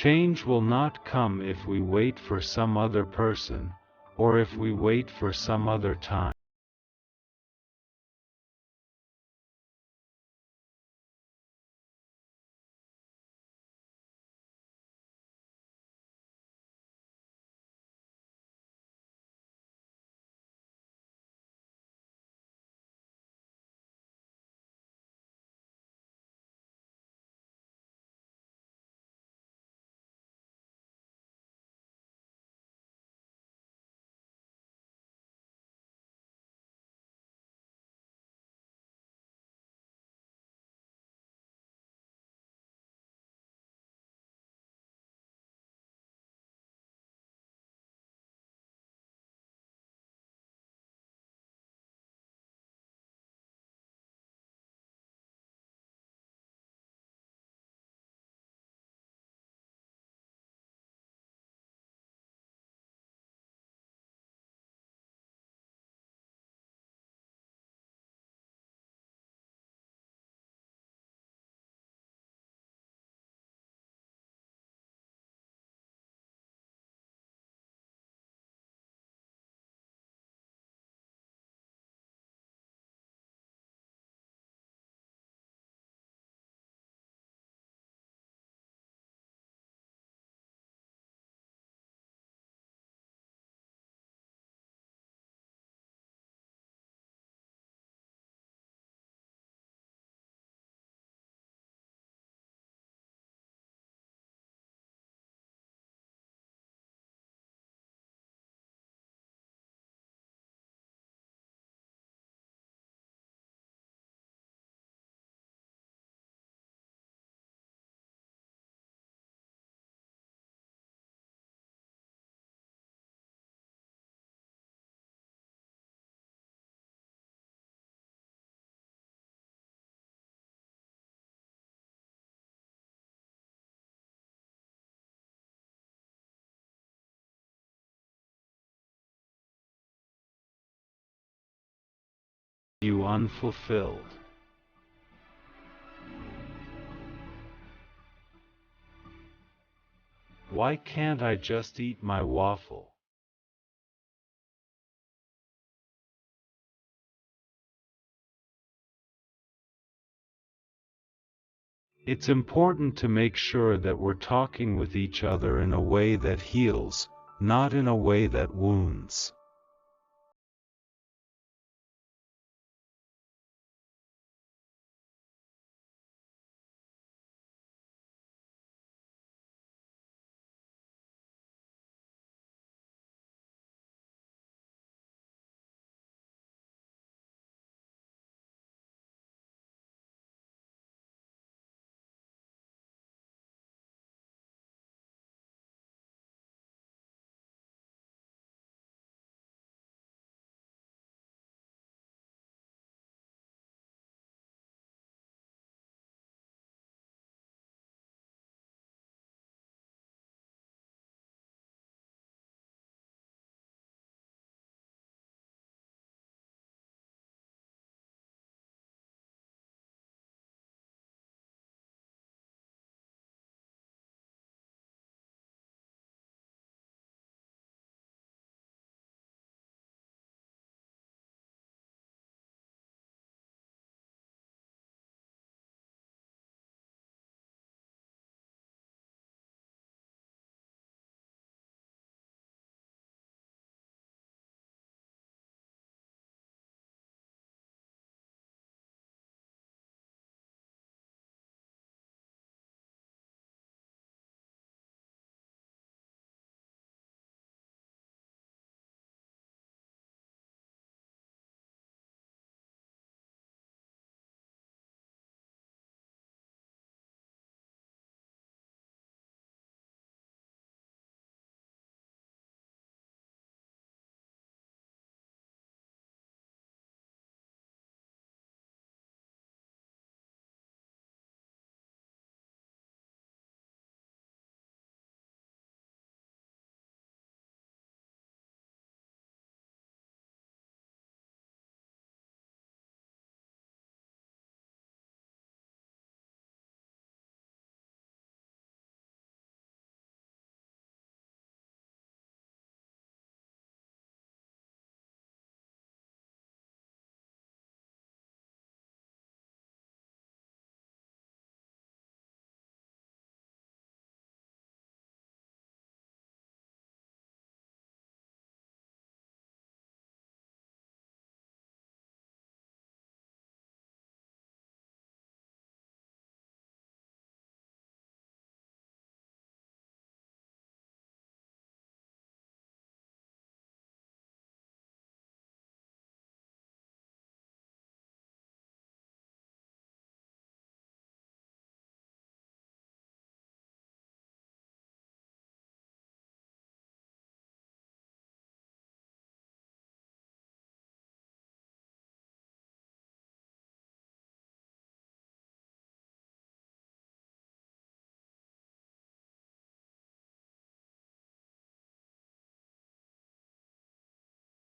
Change will not come if we wait for some other person, or if we wait for some other time. You unfulfilled. Why can't I just eat my waffle? It's important to make sure that we're talking with each other in a way that heals, not in a way that wounds.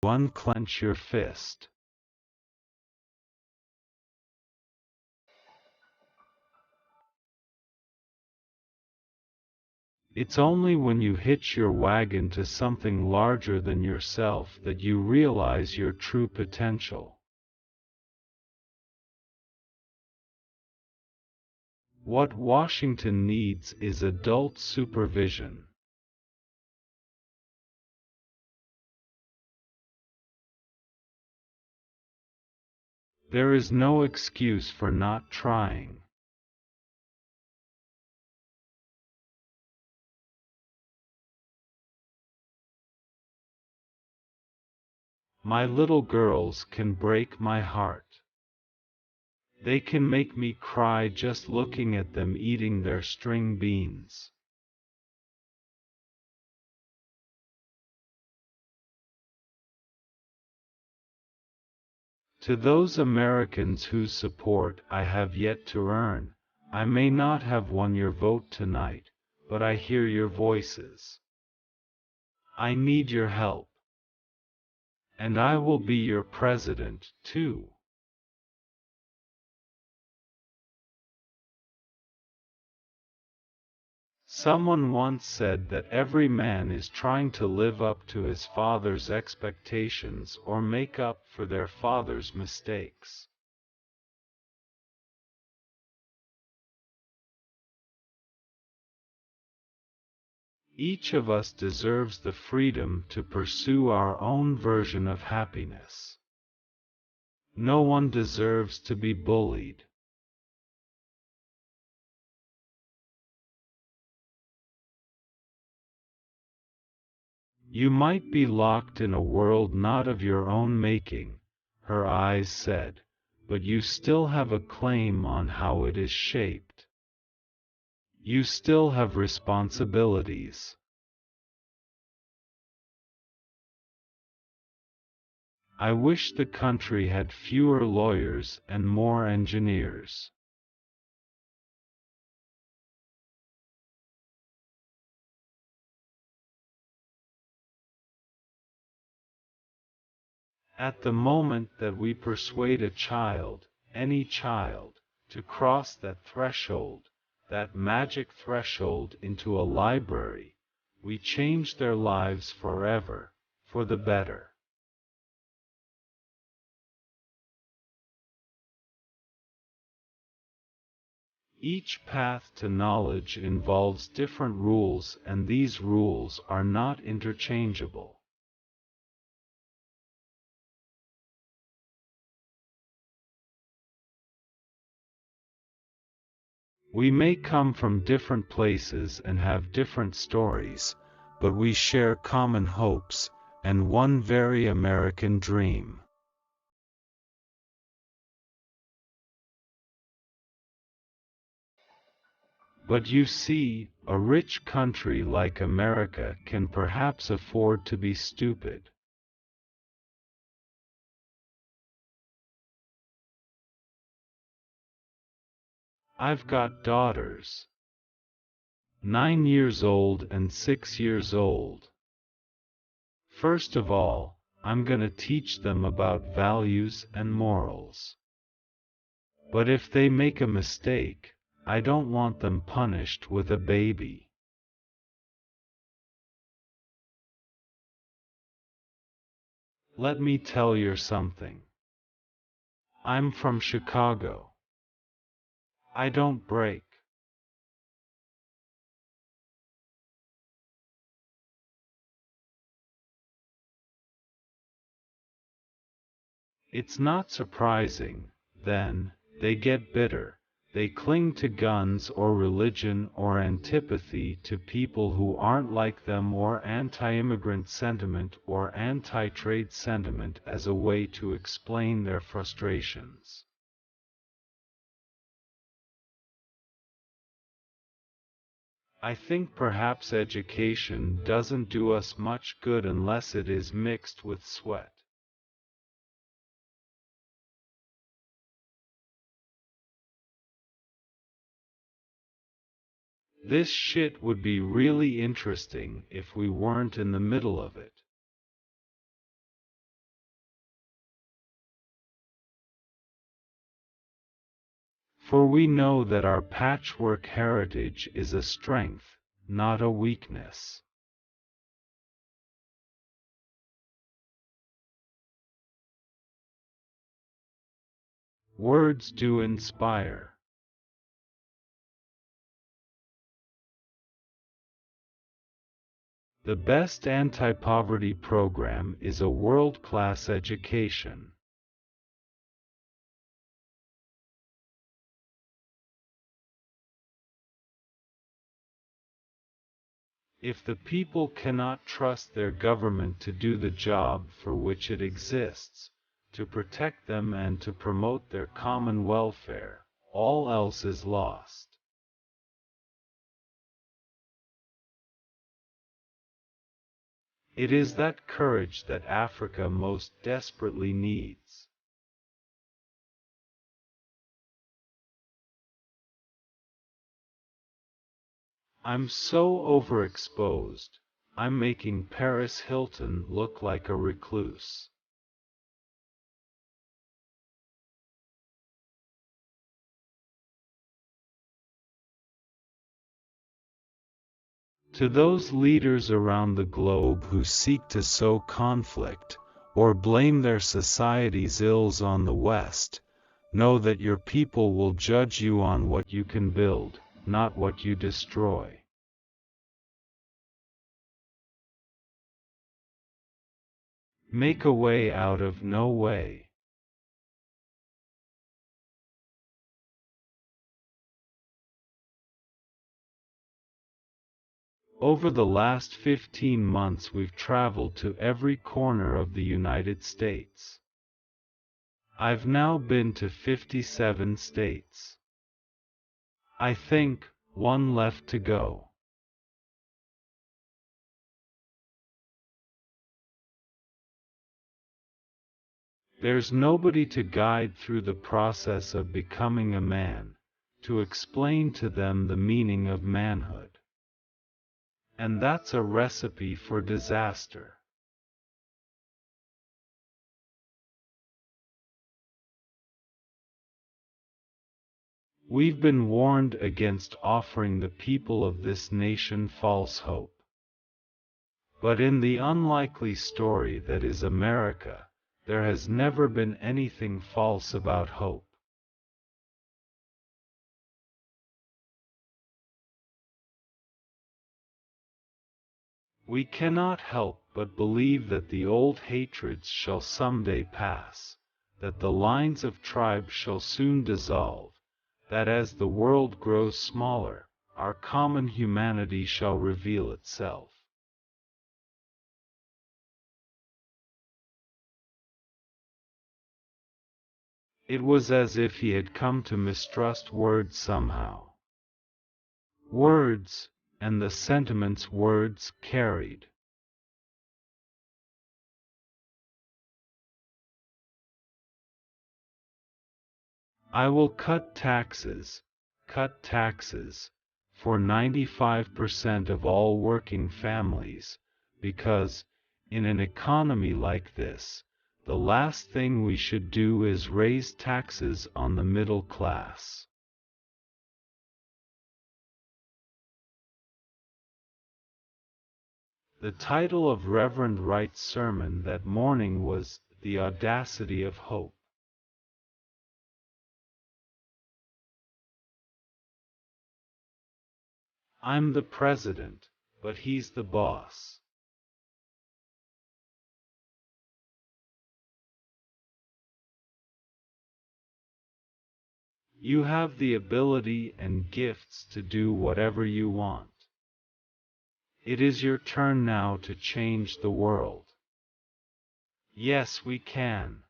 unclench your fist. It's only when you hitch your wagon to something larger than yourself that you realize your true potential. What Washington needs is adult supervision. There is no excuse for not trying. My little girls can break my heart. They can make me cry just looking at them eating their string beans. To those Americans whose support I have yet to earn, I may not have won your vote tonight, but I hear your voices. I need your help. And I will be your president, too. Someone once said that every man is trying to live up to his father's expectations or make up for their father's mistakes. Each of us deserves the freedom to pursue our own version of happiness. No one deserves to be bullied. You might be locked in a world not of your own making, her eyes said, but you still have a claim on how it is shaped. You still have responsibilities. I wish the country had fewer lawyers and more engineers. At the moment that we persuade a child, any child, to cross that threshold, that magic threshold into a library, we change their lives forever, for the better. Each path to knowledge involves different rules, and these rules are not interchangeable. We may come from different places and have different stories, but we share common hopes, and one very American dream. But you see, a rich country like America can perhaps afford to be stupid. I've got daughters. 9 years old and 6 years old. First of all, I'm gonna teach them about values and morals. But if they make a mistake, I don't want them punished with a baby. Let me tell you something. I'm from Chicago. I don't break. It's not surprising, then, they get bitter. They cling to guns or religion or antipathy to people who aren't like them or anti-immigrant sentiment or anti-trade sentiment as a way to explain their frustrations. I think perhaps education doesn't do us much good unless it is mixed with sweat. This shit would be really interesting if we weren't in the middle of it. For we know that our patchwork heritage is a strength, not a weakness. Words do inspire. The best anti-poverty program is a world-class education. If the people cannot trust their government to do the job for which it exists, to protect them and to promote their common welfare, all else is lost. It is that courage that Africa most desperately needs. I'm so overexposed, I'm making Paris Hilton look like a recluse. To those leaders around the globe who seek to sow conflict, or blame their society's ills on the West, know that your people will judge you on what you can build, not what you destroy. Make a way out of no way. Over the last 15 months we've traveled to every corner of the United States. I've now been to 57 states. I think, one left to go. There's nobody to guide through the process of becoming a man, to explain to them the meaning of manhood. And that's a recipe for disaster. We've been warned against offering the people of this nation false hope. But in the unlikely story that is America, there has never been anything false about hope. We cannot help but believe that the old hatreds shall someday pass, that the lines of tribes shall soon dissolve, that as the world grows smaller, our common humanity shall reveal itself. It was as if he had come to mistrust words somehow. Words, and the sentiments words carried. I will cut taxes, for 95% of all working families, because, in an economy like this, the last thing we should do is raise taxes on the middle class. The title of Reverend Wright's sermon that morning was "The Audacity of Hope." I'm the president, but he's the boss. You have the ability and gifts to do whatever you want. It is your turn now to change the world. Yes, we can.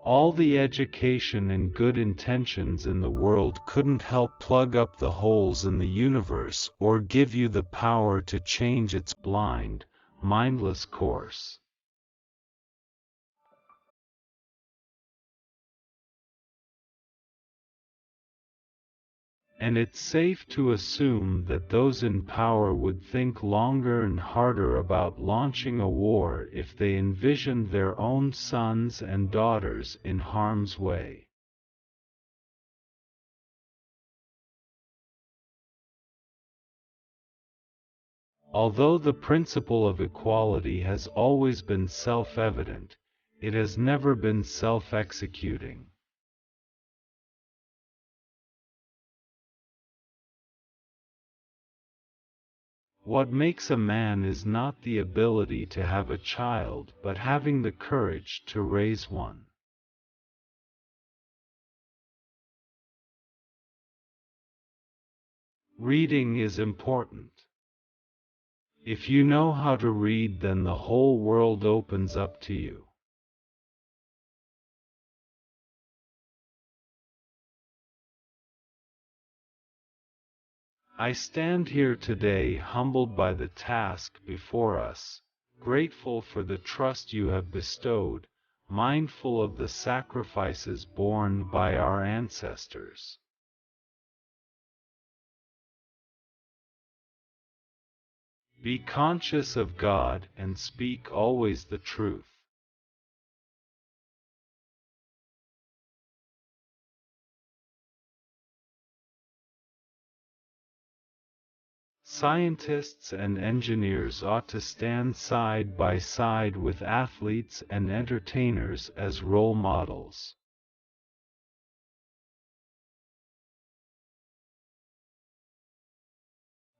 All the education and good intentions in the world couldn't help plug up the holes in the universe or give you the power to change its blind, mindless course. And it's safe to assume that those in power would think longer and harder about launching a war if they envisioned their own sons and daughters in harm's way. Although the principle of equality has always been self-evident, it has never been self-executing. What makes a man is not the ability to have a child, but having the courage to raise one. Reading is important. If you know how to read, then the whole world opens up to you. I stand here today humbled by the task before us, grateful for the trust you have bestowed, mindful of the sacrifices borne by our ancestors. Be conscious of God and speak always the truth. Scientists and engineers ought to stand side by side with athletes and entertainers as role models.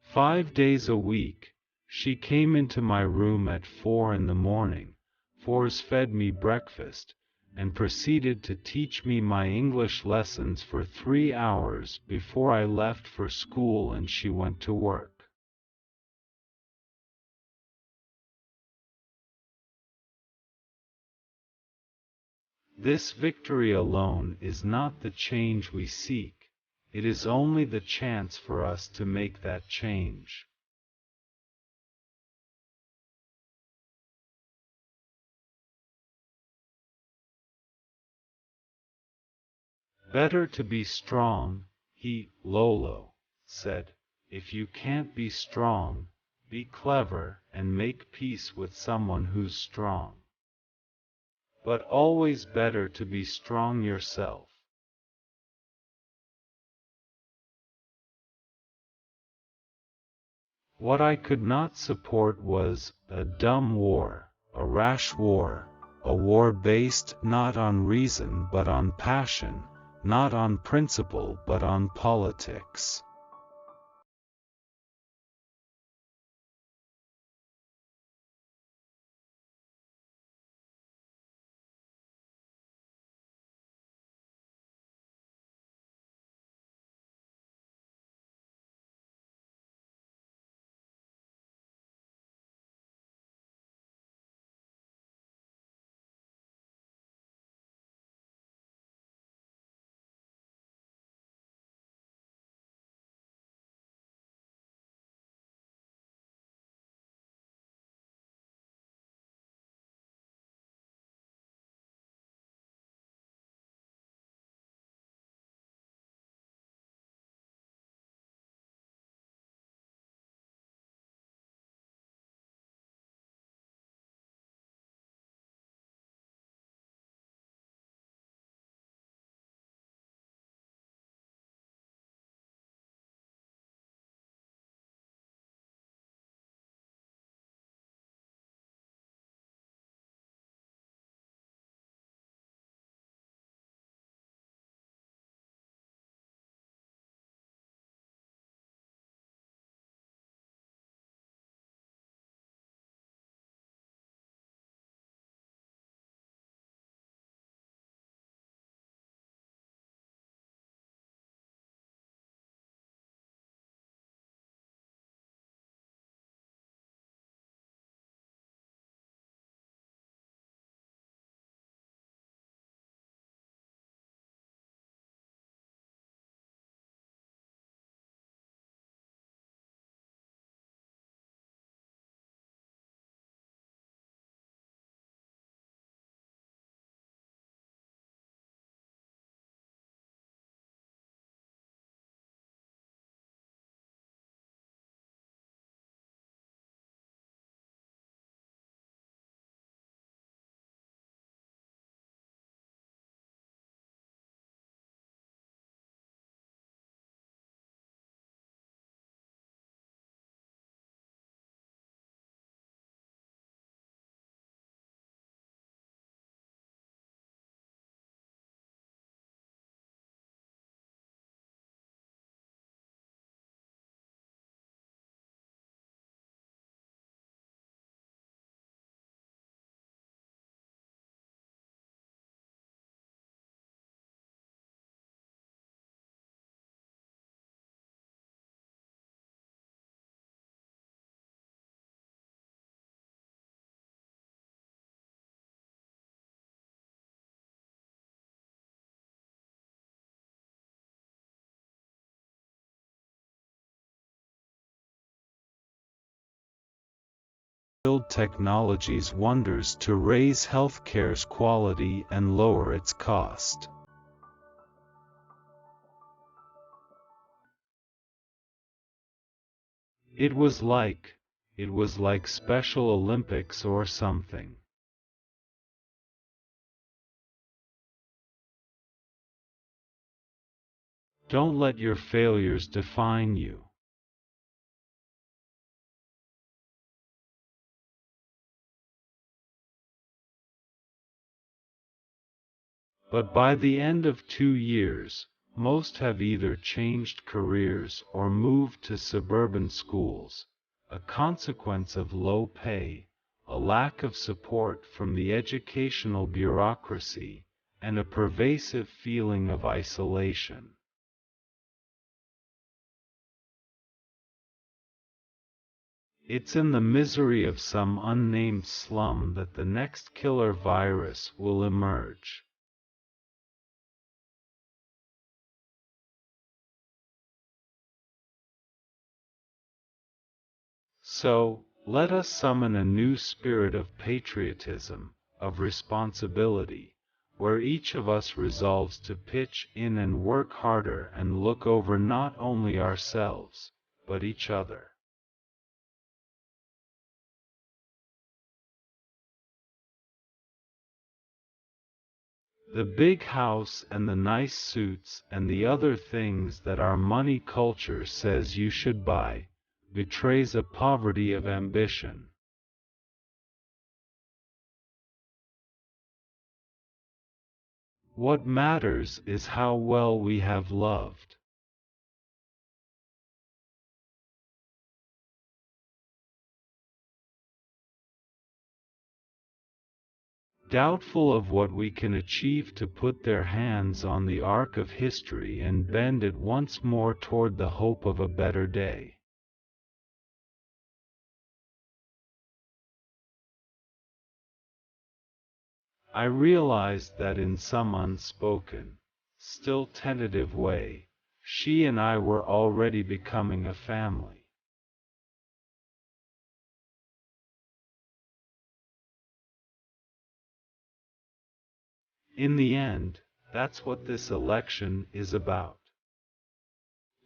5 days a week, she came into my room at 4 in the morning, force-fed me breakfast, and proceeded to teach me my English lessons for 3 hours before I left for school and she went to work. This victory alone is not the change we seek. It is only the chance for us to make that change. Better to be strong, Lolo said. If you can't be strong, be clever and make peace with someone who's strong. But always better to be strong yourself. What I could not support was a dumb war, a rash war, a war based not on reason but on passion, not on principle but on politics. build technology's wonders to raise healthcare's quality and lower its cost. It was like Special Olympics or something. Don't let your failures define you. But by the end of 2 years, most have either changed careers or moved to suburban schools, a consequence of low pay, a lack of support from the educational bureaucracy, and a pervasive feeling of isolation. It's in the misery of some unnamed slum that the next killer virus will emerge. So, let us summon a new spirit of patriotism, of responsibility, where each of us resolves to pitch in and work harder and look over not only ourselves, but each other. The big house and the nice suits and the other things that our money culture says you should buy, betrays a poverty of ambition. What matters is how well we have loved. Doubtful of what we can achieve to put their hands on the arc of history and bend it once more toward the hope of a better day. I realized that in some unspoken, still tentative way, she and I were already becoming a family. In the end, that's what this election is about.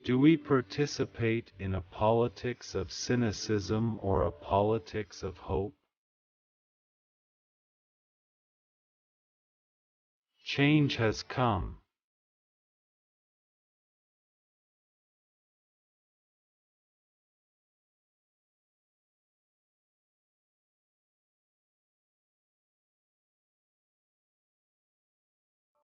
Do we participate in a politics of cynicism or a politics of hope? Change has come.